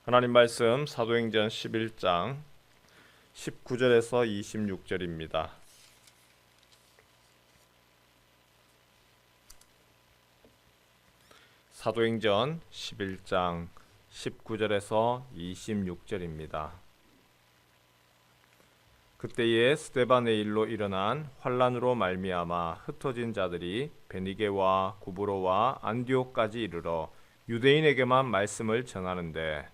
하나님 말씀 사도행전 11장 19절에서 26절입니다. 사도행전 11장 19절에서 26절입니다. 그때에 스데반의 일로 일어난 환란으로 말미암아 흩어진 자들이 베니게와 구브로와 안디옥까지 이르러 유대인에게만 말씀을 전하는데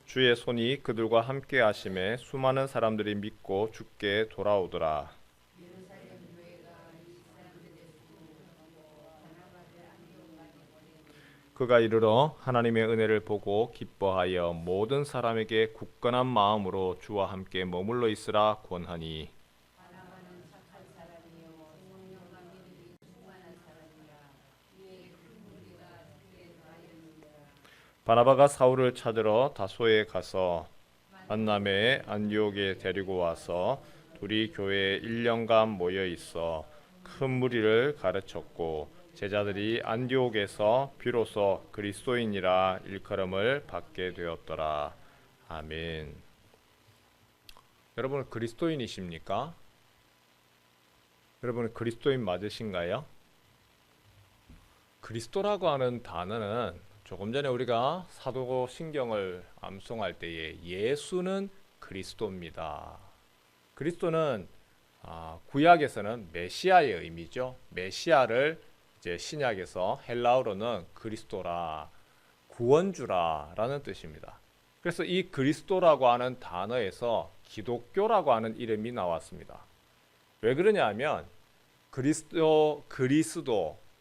주의 손이 그들과 함께 하심에 수많은 사람들이 믿고 주께 돌아오더라. 그가 이르러 하나님의 은혜를 보고 기뻐하여 모든 사람에게 굳건한 마음으로 주와 함께 머물러 있으라 권하니 바나바가 사울을 찾으러 다소에 가서 만나메 안디옥에 데리고 와서 둘이 교회에 1년간 모여 있어 큰 무리를 가르쳤고 제자들이 안디옥에서 비로소 그리스도인이라 일컬음을 받게 되었더라. 아멘. 여러분 그리스도인이십니까? 여러분 그리스도인 맞으신가요? 그리스도라고 하는 단어는 조금 전에 우리가 사도신경을 암송할 때에 예수는 그리스도입니다. 그리스도는 구약에서는 메시아의 의미죠. 메시아를 이제 신약에서 헬라어로는 그리스도라, 구원주라라는 뜻입니다. 그래서 이 그리스도라고 하는 단어에서 기독교라고 하는 이름이 나왔습니다. 왜 그러냐면 그리스도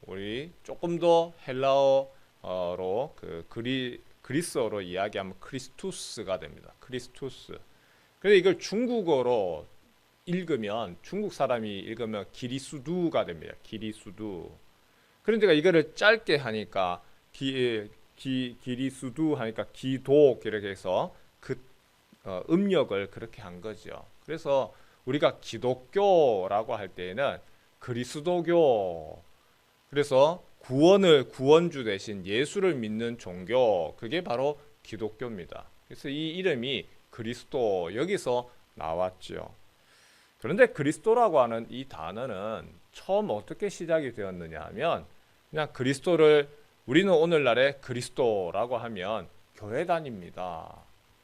우리 조금 더 헬라어로 그리스어로 이야기하면 크리스투스가 됩니다. 크리스투스. 근데 이걸 중국어로 읽으면 중국 사람이 읽으면 기리수두가 됩니다. 기리수두. 그런데 이거를 짧게 하니까 기리수두 하니까 기독 이렇게 해서 음력을 그렇게 한 거죠. 그래서 우리가 기독교라고 할 때에는 그리스도교, 그래서 구원주 대신 예수를 믿는 종교, 그게 바로 기독교입니다. 그래서 이 이름이 그리스도, 여기서 나왔죠. 그런데 그리스도라고 하는 이 단어는 처음 어떻게 시작이 되었느냐 하면 그냥 그리스도를 우리는 오늘날에 그리스도라고 하면 교회단입니다.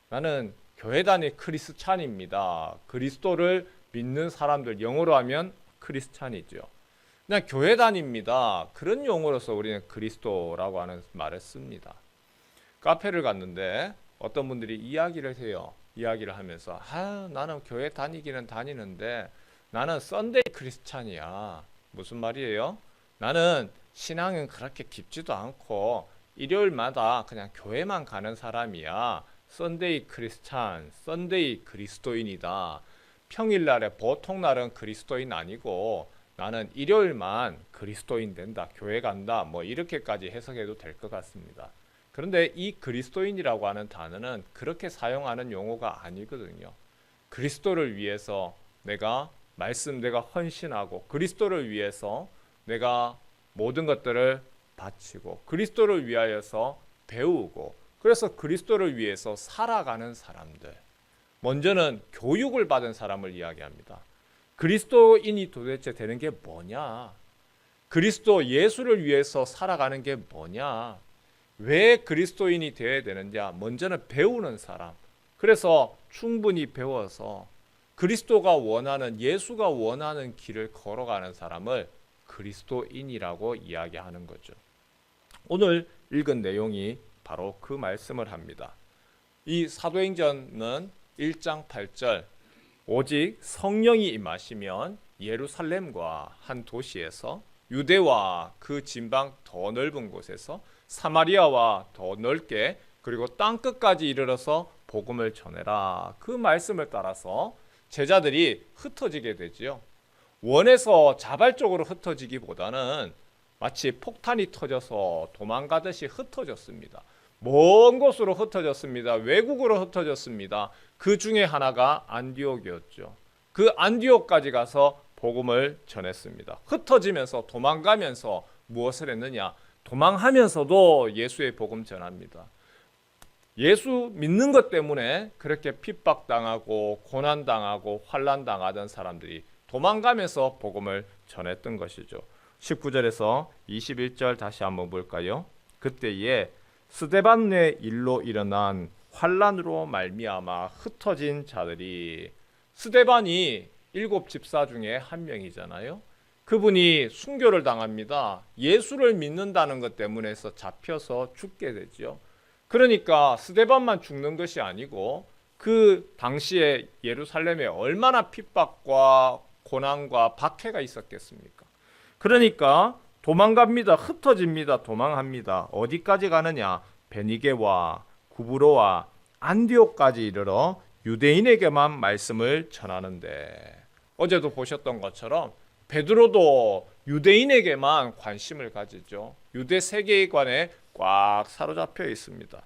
나는 교회단이 크리스찬입니다. 그리스도를 믿는 사람들, 영어로 하면 크리스찬이죠. 그냥 교회단입니다. 그런 용어로서 우리는 그리스도라고 하는 말을 씁니다. 카페를 갔는데 어떤 분들이 이야기를 해요. 이야기를 하면서 나는 교회 다니기는 다니는데 나는 썬데이 크리스찬이야. 무슨 말이에요? 나는 신앙은 그렇게 깊지도 않고 일요일마다 그냥 교회만 가는 사람이야. 썬데이 크리스찬, 썬데이 그리스도인이다. 평일날에 보통날은 그리스도인 아니고 나는 일요일만 그리스도인 된다. 교회 간다. 뭐 이렇게까지 해석해도 될 것 같습니다. 그런데 이 그리스도인이라고 하는 단어는 그렇게 사용하는 용어가 아니거든요. 그리스도를 위해서 내가 헌신하고 그리스도를 위해서 내가 모든 것들을 바치고 그리스도를 위하여서 배우고 그래서 그리스도를 위해서 살아가는 사람들, 먼저는 교육을 받은 사람을 이야기합니다. 그리스도인이 도대체 되는 게 뭐냐? 그리스도 예수를 위해서 살아가는 게 뭐냐? 왜 그리스도인이 되어야 되느냐? 먼저는 배우는 사람. 그래서 충분히 배워서 그리스도가 원하는, 예수가 원하는 길을 걸어가는 사람을 그리스도인이라고 이야기하는 거죠. 오늘 읽은 내용이 바로 그 말씀을 합니다. 이 사도행전은 1장 8절 오직 성령이 임하시면 예루살렘과 한 도시에서 유대와 그 진방 더 넓은 곳에서 사마리아와 더 넓게 그리고 땅끝까지 이르러서 복음을 전해라. 그 말씀을 따라서 제자들이 흩어지게 되지요. 원에서 자발적으로 흩어지기보다는 마치 폭탄이 터져서 도망가듯이 흩어졌습니다. 먼 곳으로 흩어졌습니다. 외국으로 흩어졌습니다. 그 중에 하나가 안디옥이었죠. 그 안디옥까지 가서 복음을 전했습니다. 흩어지면서 도망가면서 무엇을 했느냐? 도망하면서도 예수의 복음 전합니다. 예수 믿는 것 때문에 그렇게 핍박당하고 고난당하고 환난당하던 사람들이 도망가면서 복음을 전했던 것이죠. 19절에서 21절 다시 한번 볼까요? 그때에 스데반의 일로 일어난 환난으로 말미암아 흩어진 자들이, 스데반이 7집사 중에 한 명이잖아요. 그분이 순교를 당합니다. 예수를 믿는다는 것 때문에 해서 잡혀서 죽게 되죠. 그러니까 스데반만 죽는 것이 아니고 그 당시에 예루살렘에 얼마나 핍박과 고난과 박해가 있었겠습니까? 그러니까 도망갑니다. 흩어집니다. 도망합니다. 어디까지 가느냐? 베니게와 구브로와 안디옥까지 이르러 유대인에게만 말씀을 전하는데, 어제도 보셨던 것처럼 베드로도 유대인에게만 관심을 가지죠. 유대 세계관에 꽉 사로잡혀 있습니다.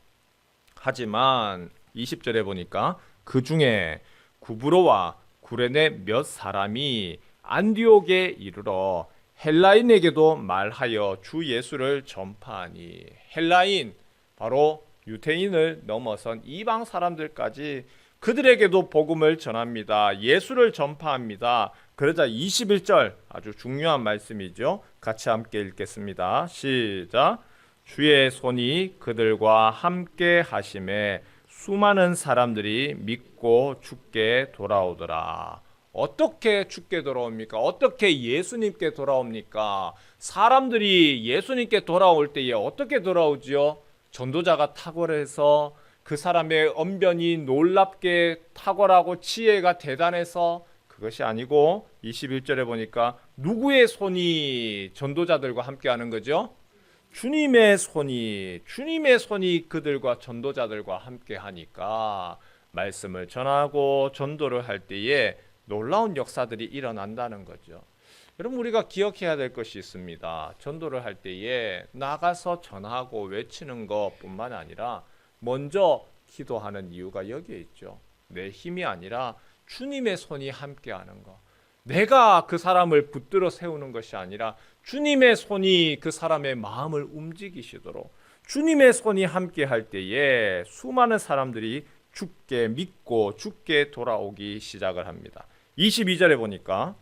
하지만 20절에 보니까 그 중에 구브로와 구레네 몇 사람이 안디옥에 이르러 헬라인에게도 말하여 주 예수를 전파하니, 헬라인 바로 유대인을 넘어선 이방 사람들까지 그들에게도 복음을 전합니다. 예수를 전파합니다. 그러자 21절 아주 중요한 말씀이죠. 같이 함께 읽겠습니다. 시작. 주의 손이 그들과 함께 하심에 수많은 사람들이 믿고 주께 돌아오더라. 어떻게 주께 돌아옵니까? 어떻게 예수님께 돌아옵니까? 사람들이 예수님께 돌아올 때에 어떻게 돌아오지요? 전도자가 탁월해서, 그 사람의 언변이 놀랍게 탁월하고 지혜가 대단해서, 그것이 아니고 21절에 보니까 누구의 손이 전도자들과 함께 하는 거죠? 주님의 손이 그들과 전도자들과 함께 하니까 말씀을 전하고 전도를 할 때에 놀라운 역사들이 일어난다는 거죠. 여러분, 우리가 기억해야 될 것이 있습니다. 전도를 할 때에 나가서 전하고 외치는 것뿐만 아니라 먼저 기도하는 이유가 여기에 있죠. 내 힘이 아니라 주님의 손이 함께하는 것. 내가 그 사람을 붙들어 세우는 것이 아니라 주님의 손이 그 사람의 마음을 움직이시도록, 주님의 손이 함께할 때에 수많은 사람들이 주께 믿고 주께 돌아오기 시작을 합니다. 22절에 보니까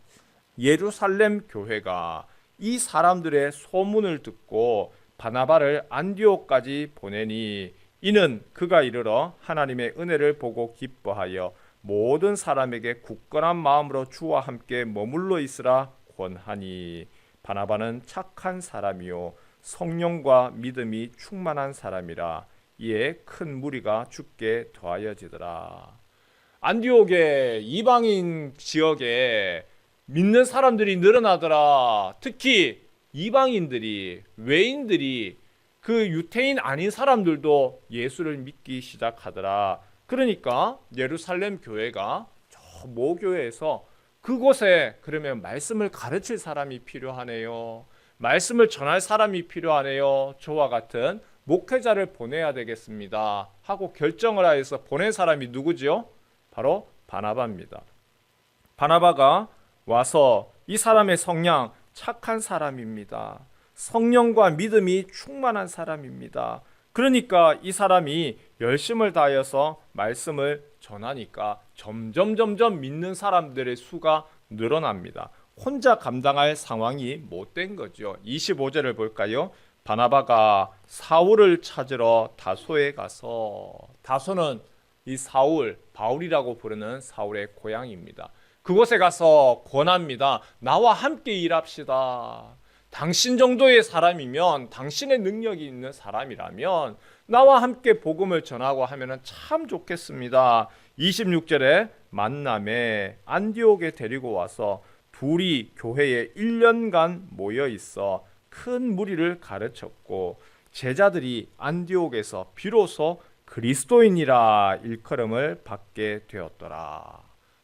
예루살렘 교회가 이 사람들의 소문을 듣고 바나바를 안디옥까지 보내니, 이는 그가 이르러 하나님의 은혜를 보고 기뻐하여 모든 사람에게 굳건한 마음으로 주와 함께 머물러 있으라 권하니, 바나바는 착한 사람이요 성령과 믿음이 충만한 사람이라. 이에 큰 무리가 주께 더하여지더라. 안디옥의 이방인 지역에 믿는 사람들이 늘어나더라. 특히 이방인들이, 외인들이, 그 유태인 아닌 사람들도 예수를 믿기 시작하더라. 그러니까 예루살렘 교회가 저 모교회에서 그곳에 그러면 말씀을 가르칠 사람이 필요하네요. 말씀을 전할 사람이 필요하네요. 저와 같은 목회자를 보내야 되겠습니다 하고 결정을 하여서 보낸 사람이 누구지요? 바로 바나바입니다. 바나바가 와서 이 사람의 성량 착한 사람입니다. 성령과 믿음이 충만한 사람입니다. 그러니까 이 사람이 열심을 다하여서 말씀을 전하니까 점점 믿는 사람들의 수가 늘어납니다. 혼자 감당할 상황이 못 된 거죠. 25절을 볼까요? 바나바가 사울을 찾으러 다소에 가서, 다소는 이 사울, 바울이라고 부르는 사울의 고향입니다. 그곳에 가서 권합니다. 나와 함께 일합시다. 당신 정도의 사람이면, 당신의 능력이 있는 사람이라면 나와 함께 복음을 전하고 하면 참 좋겠습니다. 26절에 만남에 안디옥에 데리고 와서 둘이 교회에 1년간 모여 있어 큰 무리를 가르쳤고, 제자들이 안디옥에서 비로소 그리스도인이라 일컬음을 받게 되었더라.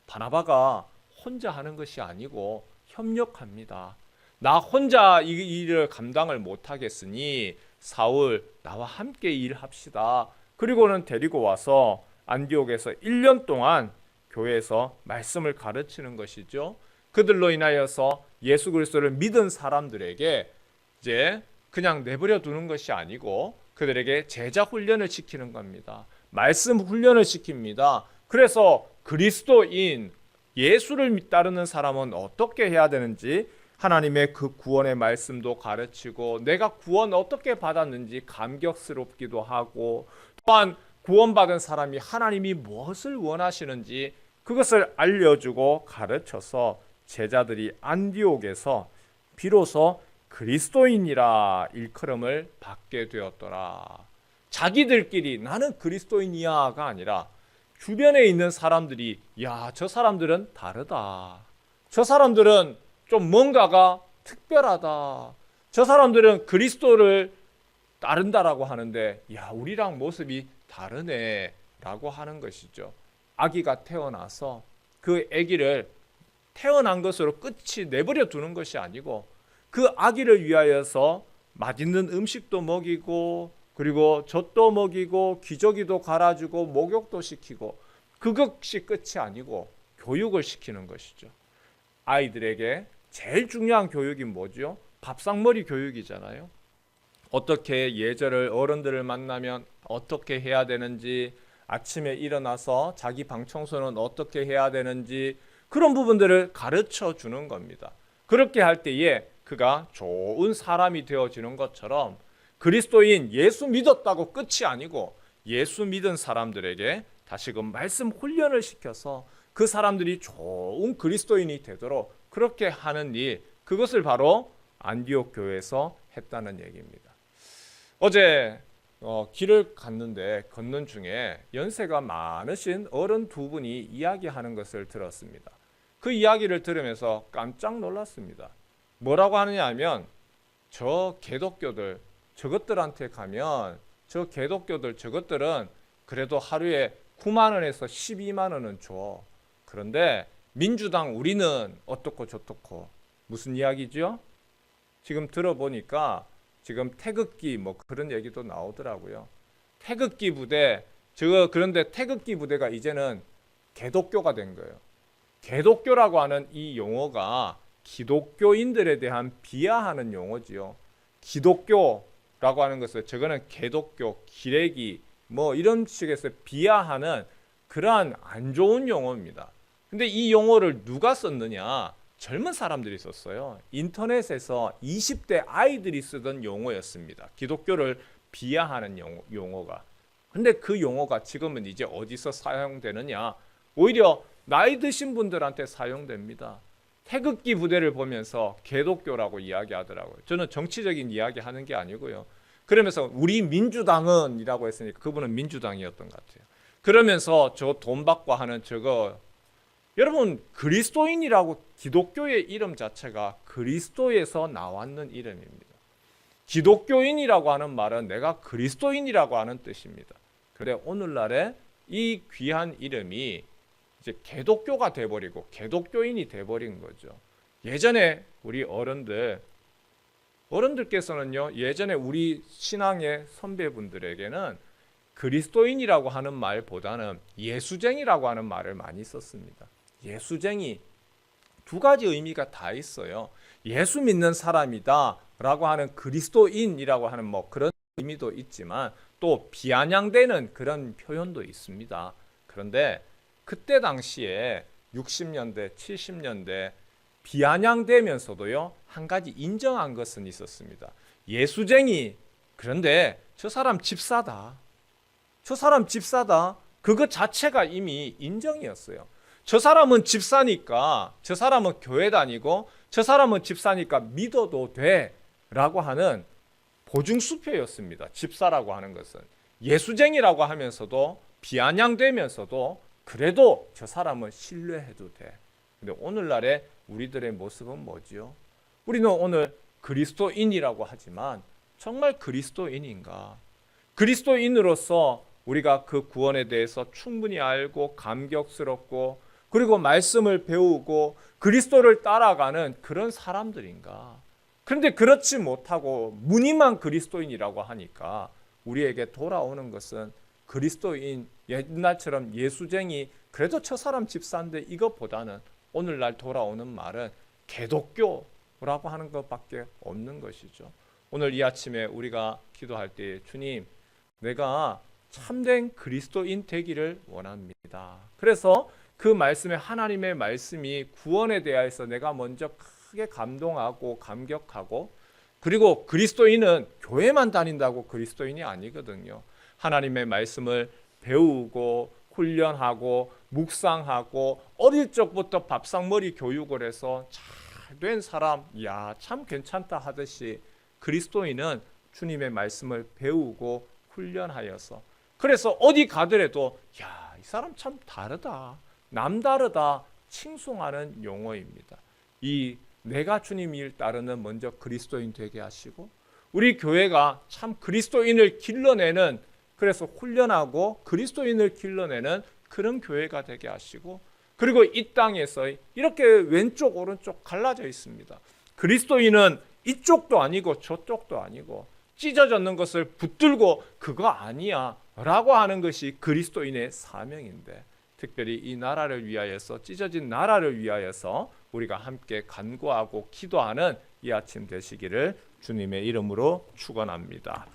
바나바가 혼자 하는 것이 아니고 협력합니다. 나 혼자 이 일을 감당을 못하겠으니 사울, 나와 함께 일합시다. 그리고는 데리고 와서 안디옥에서 1년 동안 교회에서 말씀을 가르치는 것이죠. 그들로 인하여서 예수 그리스도를 믿은 사람들에게 이제 그냥 내버려 두는 것이 아니고 그들에게 제자 훈련을 시키는 겁니다. 말씀 훈련을 시킵니다. 그래서 그리스도인 예수를 따르는 사람은 어떻게 해야 되는지 하나님의 그 구원의 말씀도 가르치고 내가 구원 어떻게 받았는지 감격스럽기도 하고 또한 구원받은 사람이 하나님이 무엇을 원하시는지 그것을 알려주고 가르쳐서 제자들이 안디옥에서 비로소 그리스도인이라 일컬음을 받게 되었더라. 자기들끼리 나는 그리스도인이야가 아니라 주변에 있는 사람들이 야, 저 사람들은 다르다. 저 사람들은 좀 뭔가가 특별하다. 저 사람들은 그리스도를 따른다라고 하는데 야, 우리랑 모습이 다르네 라고 하는 것이죠. 아기가 태어나서 그 아기를 태어난 것으로 끝이 내버려 두는 것이 아니고 그 아기를 위하여서 맛있는 음식도 먹이고 그리고 젖도 먹이고 기저귀도 갈아주고 목욕도 시키고 그것이 끝이 아니고 교육을 시키는 것이죠. 아이들에게 제일 중요한 교육이 뭐죠? 밥상머리 교육이잖아요. 어떻게 예절을 어른들을 만나면 어떻게 해야 되는지 아침에 일어나서 자기 방 청소는 어떻게 해야 되는지 그런 부분들을 가르쳐 주는 겁니다. 그렇게 할 때에 그가 좋은 사람이 되어지는 것처럼 그리스도인 예수 믿었다고 끝이 아니고 예수 믿은 사람들에게 다시금 말씀 훈련을 시켜서 그 사람들이 좋은 그리스도인이 되도록 그렇게 하는 일, 그것을 바로 안디옥 교회에서 했다는 얘기입니다. 어제 길을 갔는데 걷는 중에 연세가 많으신 어른 두 분이 이야기하는 것을 들었습니다. 그 이야기를 들으면서 깜짝 놀랐습니다. 뭐라고 하느냐 하면 저 개독교들 저것들한테 가면 저 개독교들 저것들은 그래도 하루에 9만 원에서 12만 원은 줘. 그런데 민주당 우리는 어떻고 저떻고 무슨 이야기죠? 지금 들어보니까 지금 태극기 뭐 그런 얘기도 나오더라고요. 태극기 부대 그런데 태극기 부대가 이제는 개독교가 된 거예요. 개독교라고 하는 이 용어가 기독교인들에 대한 비하하는 용어지요. 기독교라고 하는 것은 저거는 개독교, 기레기 뭐 이런 식에서 비하하는 그러한 안 좋은 용어입니다. 근데 이 용어를 누가 썼느냐? 젊은 사람들이 썼어요. 인터넷에서 20대 아이들이 쓰던 용어였습니다. 기독교를 비하하는 용어가. 근데 그 용어가 지금은 이제 어디서 사용되느냐? 오히려 나이 드신 분들한테 사용됩니다. 태극기 부대를 보면서 개독교라고 이야기하더라고요. 저는 정치적인 이야기 하는 게 아니고요. 그러면서 우리 민주당은 이라고 했으니까 그분은 민주당이었던 것 같아요. 그러면서 저 돈 받고 하는 저거 여러분 그리스도인이라고 기독교의 이름 자체가 그리스도에서 나왔는 이름입니다. 기독교인이라고 하는 말은 내가 그리스도인이라고 하는 뜻입니다. 그런데 오늘날에 이 귀한 이름이 이제 개독교가 돼버리고 개독교인이 돼버린 거죠. 예전에 우리 어른들께서는요, 예전에 우리 신앙의 선배분들에게는 그리스도인이라고 하는 말보다는 예수쟁이라고 하는 말을 많이 썼습니다. 예수쟁이 두 가지 의미가 다 있어요. 예수 믿는 사람이다 라고 하는 그리스도인이라고 하는 뭐 그런 의미도 있지만 또 비아냥대는 그런 표현도 있습니다. 그런데 그때 당시에 60년대, 70년대 비아냥대면서도요, 한 가지 인정한 것은 있었습니다. 예수쟁이, 그런데 저 사람 집사다. 저 사람 집사다. 그것 자체가 이미 인정이었어요. 저 사람은 집사니까, 저 사람은 교회 다니고, 저 사람은 집사니까 믿어도 돼 라고 하는 보증수표였습니다. 집사라고 하는 것은. 예수쟁이라고 하면서도 비아냥되면서도 그래도 저 사람은 신뢰해도 돼. 근데 오늘날의 우리들의 모습은 뭐지요? 우리는 오늘 그리스도인이라고 하지만 정말 그리스도인인가? 그리스도인으로서 우리가 그 구원에 대해서 충분히 알고 감격스럽고 그리고 말씀을 배우고 그리스도를 따라가는 그런 사람들인가? 그런데 그렇지 못하고 무늬만 그리스도인이라고 하니까 우리에게 돌아오는 것은 그리스도인, 옛날처럼 예수쟁이, 그래도 저 사람 집사인데 이것보다는 오늘날 돌아오는 말은 개독교라고 하는 것밖에 없는 것이죠. 오늘 이 아침에 우리가 기도할 때 주님, 내가 참된 그리스도인 되기를 원합니다. 그래서 그 말씀에 하나님의 말씀이 구원에 대해서 내가 먼저 크게 감동하고 감격하고, 그리고 그리스도인은 교회만 다닌다고 그리스도인이 아니거든요. 하나님의 말씀을 배우고 훈련하고 묵상하고 어릴 적부터 밥상머리 교육을 해서 잘 된 사람, 야, 참 괜찮다 하듯이 그리스도인은 주님의 말씀을 배우고 훈련하여서, 그래서 어디 가더라도 야, 이 사람 참 다르다, 남다르다 칭송하는 용어입니다. 이 내가 주님 일 따르는 먼저 그리스도인 되게 하시고, 우리 교회가 참 그리스도인을 길러내는, 그래서 훈련하고 그리스도인을 길러내는 그런 교회가 되게 하시고, 그리고 이 땅에서 이렇게 왼쪽 오른쪽 갈라져 있습니다. 그리스도인은 이쪽도 아니고 저쪽도 아니고 찢어졌는 것을 붙들고 그거 아니야 라고 하는 것이 그리스도인의 사명인데, 특별히 이 나라를 위하여서, 찢어진 나라를 위하여서 우리가 함께 간구하고 기도하는 이 아침 되시기를 주님의 이름으로 축원합니다.